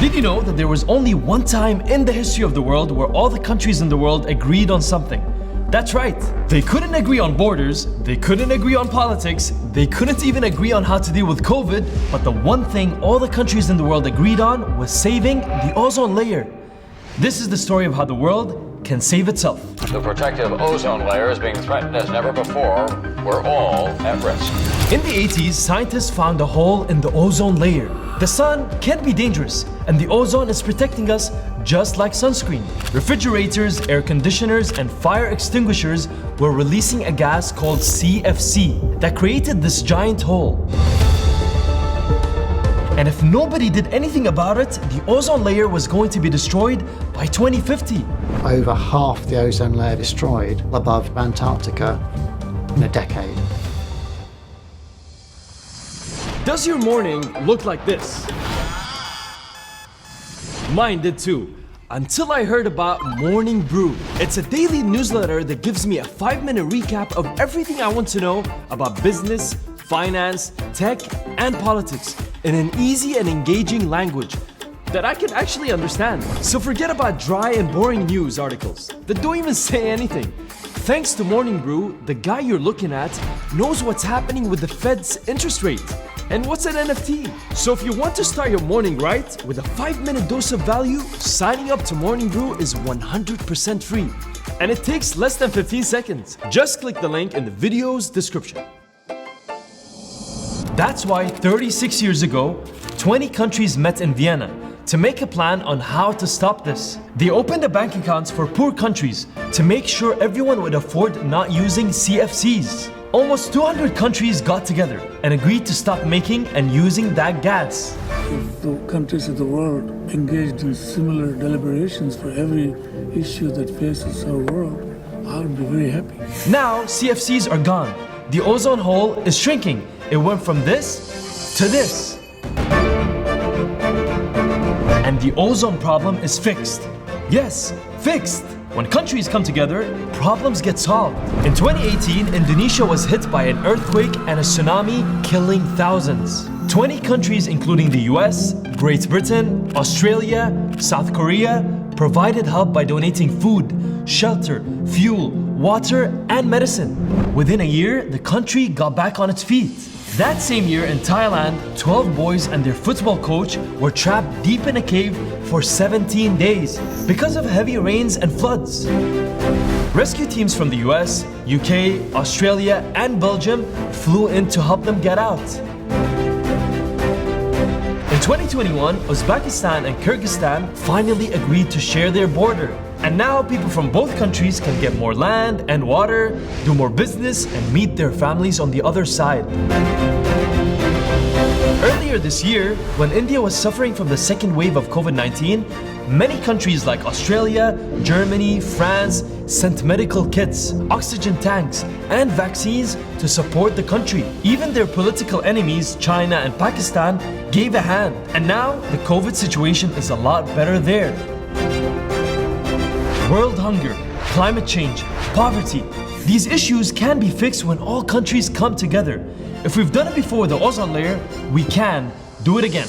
Did you know that there was only one time in the history of the world where all the countries in the world agreed on something? That's right. They couldn't agree on borders, they couldn't agree on politics, they couldn't even agree on how to deal with COVID, but the one thing all the countries in the world agreed on was saving the ozone layer. This is the story of how the world can save itself. The protective ozone layer is being threatened as never before. We're all at risk. In the 80s, scientists found a hole in the ozone layer. The sun can be dangerous, and the ozone is protecting us just like sunscreen. Refrigerators, air conditioners, and fire extinguishers were releasing a gas called CFC that created this giant hole. And if nobody did anything about it, the ozone layer was going to be destroyed by 2050. Over half the ozone layer destroyed above Antarctica in a decade. Does your morning look like this? Mine did too, until I heard about Morning Brew. It's a daily newsletter that gives me a 5-minute recap of everything I want to know about business, finance, tech, and politics in an easy and engaging language that I can actually understand. So forget about dry and boring news articles that don't even say anything. Thanks to Morning Brew, the guy you're looking at knows what's happening with the Fed's interest rate and what's an NFT. So if you want to start your morning right with a 5-minute dose of value, signing up to Morning Brew is 100% free. And it takes less than 15 seconds. Just click the link in the video's description. That's why 36 years ago, 20 countries met in Vienna to make a plan on how to stop this. They opened a bank accounts for poor countries to make sure everyone would afford not using CFCs. Almost 200 countries got together and agreed to stop making and using that gas. If the countries of the world engaged in similar deliberations for every issue that faces our world, I would be very happy. Now CFCs are gone. The ozone hole is shrinking. It went from this to this. And the ozone problem is fixed. Yes, fixed. When countries come together, problems get solved. In 2018, Indonesia was hit by an earthquake and a tsunami, killing thousands. 20 countries, including the US, Great Britain, Australia, South Korea, provided help by donating food, shelter, fuel, water, and medicine. Within a year, the country got back on its feet. That same year in Thailand, 12 boys and their football coach were trapped deep in a cave for 17 days because of heavy rains and floods. Rescue teams from the US, UK, Australia, and Belgium flew in to help them get out. In 2021, Uzbekistan and Kyrgyzstan finally agreed to share their border. And now people from both countries can get more land and water, do more business, and meet their families on the other side. Earlier this year, when India was suffering from the second wave of COVID-19, many countries like Australia, Germany, France sent medical kits, oxygen tanks, and vaccines to support the country. Even their political enemies, China and Pakistan, gave a hand. And now, the COVID situation is a lot better there. World hunger, climate change, poverty. These issues can be fixed when all countries come together. If we've done it before with the ozone layer, we can do it again.